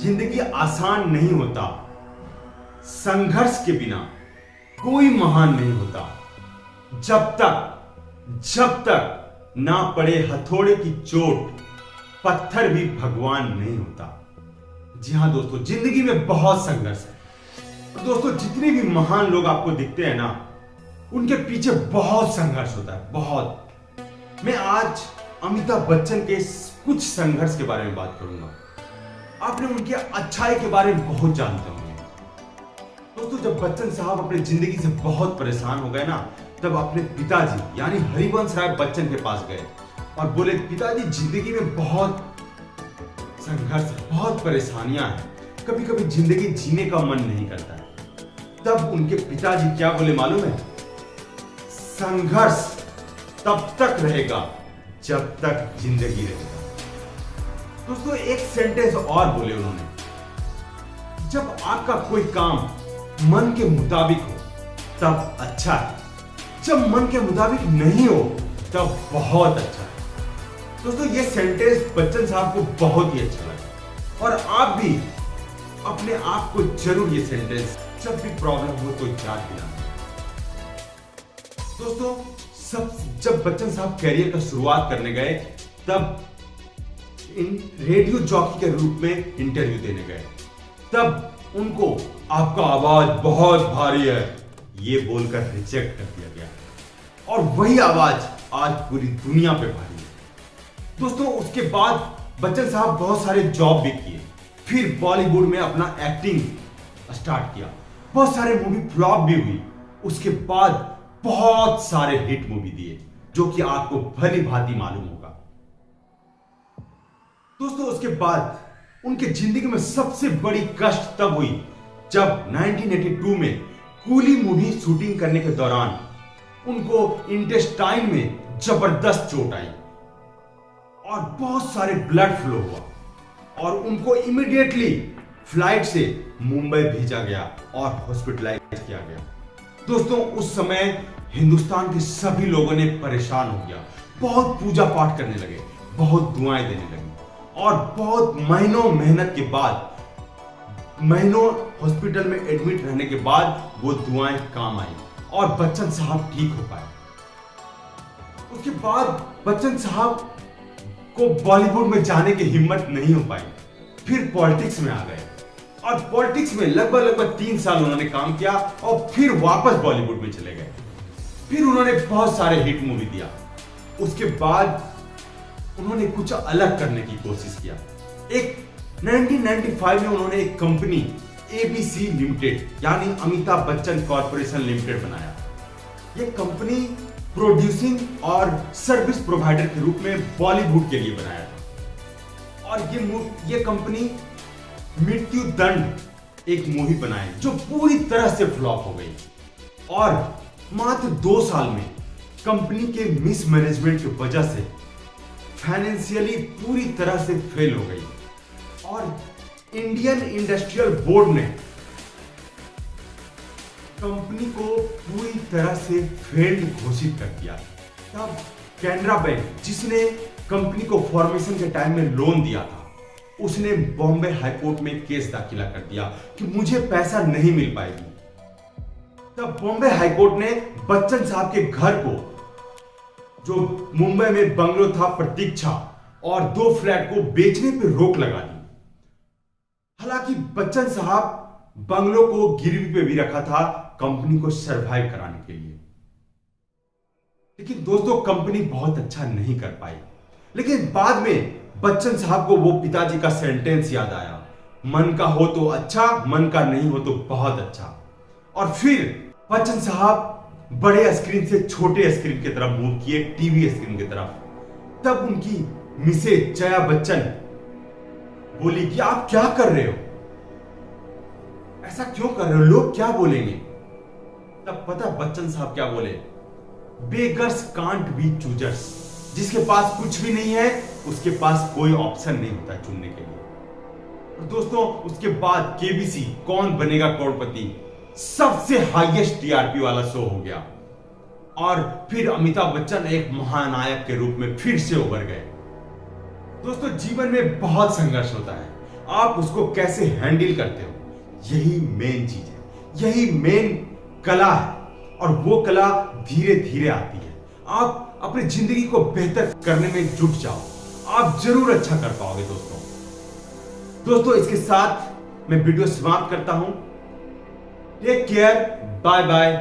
जिंदगी आसान नहीं होता। संघर्ष के बिना कोई महान नहीं होता। जब तक ना पड़े हथौड़े की चोट, पत्थर भी भगवान नहीं होता। जी हां दोस्तों, जिंदगी में बहुत संघर्ष है। दोस्तों, जितने भी महान लोग आपको दिखते हैं ना, उनके पीछे बहुत संघर्ष होता है, बहुत। मैं आज अमिताभ बच्चन के कुछ संघर्ष के बारे में बात करूंगा। आपने उनके अच्छाई के बारे में बहुत जानते होंगे। दोस्तों, जब बच्चन साहब अपनी जिंदगी से बहुत परेशान हो गए ना, तब अपने पिताजी यानी हरिवंश राय बच्चन के पास गए और बोले, पिताजी जिंदगी में बहुत संघर्ष है, बहुत परेशानियां हैं, कभी कभी जिंदगी जीने का मन नहीं करता है। तब उनके पिताजी क्या बोले मालूम है? संघर्ष तब तक रहेगा जब तक जिंदगी रहेगा। दोस्तों, एक सेंटेंस और बोले उन्होंने, जब आपका कोई काम मन के मुताबिक हो तब अच्छा है, जब मन के मुताबिक नहीं हो तब बहुत अच्छा है। दोस्तों, ये सेंटेंस बच्चन साहब को बहुत ही अच्छा लगा और आप भी अपने आप को जरूर ये सेंटेंस जब भी प्रॉब्लम हो तो याद दिलाना। दोस्तों, जब बच्चन साहब कैरियर का शुरुआत करने गए, तब रेडियो जॉकी के रूप में इंटरव्यू देने गए। तब उनको आपका आवाज बहुत भारी है ये बोलकर रिजेक्ट कर दिया गया और वही आवाज आज पूरी दुनिया पे भारी है। दोस्तों, उसके बाद बच्चन साहब बहुत सारे जॉब भी किए, फिर बॉलीवुड में अपना एक्टिंग स्टार्ट किया। बहुत सारे मूवी फ्लॉप भी हुई। उसके बाद बहुत सारे हिट मूवी दिए, जो कि आपको भली भांति मालूम होगा। दोस्तों, उसके बाद उनके जिंदगी में सबसे बड़ी कष्ट तब हुई जब 1982 में कूली मूवी शूटिंग करने के दौरान उनको इंटेस्टाइन में जबरदस्त चोट आई और बहुत सारे ब्लड फ्लो हुआ और उनको इमीडिएटली फ्लाइट से मुंबई भेजा गया और हॉस्पिटलाइज किया गया। दोस्तों, उस समय हिंदुस्तान के सभी लोगों ने परेशान हो गया, बहुत पूजा पाठ करने लगे, बहुत दुआएं देने लगे और बहुत महीनों मेहनत के बाद, महीनों हॉस्पिटल में एडमिट रहने के बाद वो दुआएं काम आई और बच्चन साहब ठीक हो पाए। उसके बाद बच्चन साहब को बॉलीवुड में जाने की हिम्मत नहीं हो पाई, फिर पॉलिटिक्स में आ गए और पॉलिटिक्स में लगभग 3 साल उन्होंने काम किया और फिर वापस बॉलीवुड में चले गए। फिर उन्होंने बहुत सारे हिट मूवी दिया। उसके बाद उन्होंने कुछ अलग करने की कोशिश किया। 1995 में उन्होंने एक कंपनी एबीसी लिमिटेड यानी अमिताभ बच्चन कॉर्पोरेशन लिमिटेड बनाया। यह कंपनी प्रोड्यूसिंग और सर्विस प्रोवाइडर के रूप में बॉलीवुड के लिए बनाया था और ये कंपनी मृत्यु दंड एक मूवी बनाई जो पूरी तरह से फ्लॉप हो गई और मात्र 2 साल में कंपनी के मिसमैनेजमेंट की वजह से फाइनेंशियली पूरी तरह से फेल हो गई और इंडियन इंडस्ट्रियल बोर्ड ने कंपनी को पूरी तरह से फेल्ड घोषित कर दिया। तब कैनरा बैंक, जिसने कंपनी को फॉर्मेशन के टाइम में लोन दिया था, उसने बॉम्बे हाईकोर्ट में केस दाखिला कर दिया कि मुझे पैसा नहीं मिल पाएगी। तब बॉम्बे हाईकोर्ट ने बच्चन साहब के घर को, जो मुंबई में बंगलो था प्रतीक्षा, और 2 फ्लैट को बेचने पर रोक लगा दी। हालांकि बच्चन साहब बंगलो को गिरवी पे भी रखा था कंपनी को सरवाइव कराने के लिए, लेकिन दोस्तों कंपनी बहुत अच्छा नहीं कर पाई। लेकिन बाद में बच्चन साहब को वो पिताजी का सेंटेंस याद आया, मन का हो तो अच्छा, मन का नहीं हो तो बहुत अच्छा। और फिर बच्चन साहब बड़े स्क्रीन से छोटे स्क्रीन की तरफ मूव किए, टीवी स्क्रीन की तरफ। तब उनकी मिसेज जया बच्चन बोली कि आप क्या कर रहे हो, ऐसा क्यों कर रहे हो, लोग क्या बोलेंगे। तब पता बच्चन साहब क्या बोले, बेगर्स कांट बी चूजर्स, जिसके पास कुछ भी नहीं है उसके पास कोई ऑप्शन नहीं होता चुनने के लिए। और दोस्तों, उसके बाद केबीसी कौन बनेगा करोड़पति सबसे हाईएस्ट टीआरपी वाला शो हो गया और फिर अमिताभ बच्चन एक महानायक के रूप में फिर से उभर गए। दोस्तों, जीवन में बहुत संघर्ष होता है। आप उसको कैसे हैंडल करते हो, यही मेन चीज है, यही मेन कला है। और वो कला धीरे धीरे आती है। आप अपनी जिंदगी को बेहतर करने में जुट जाओ, आप जरूर अच्छा कर पाओगे दोस्तों। इसके साथ मैं वीडियो समाप्त करता हूं। Take care, bye bye.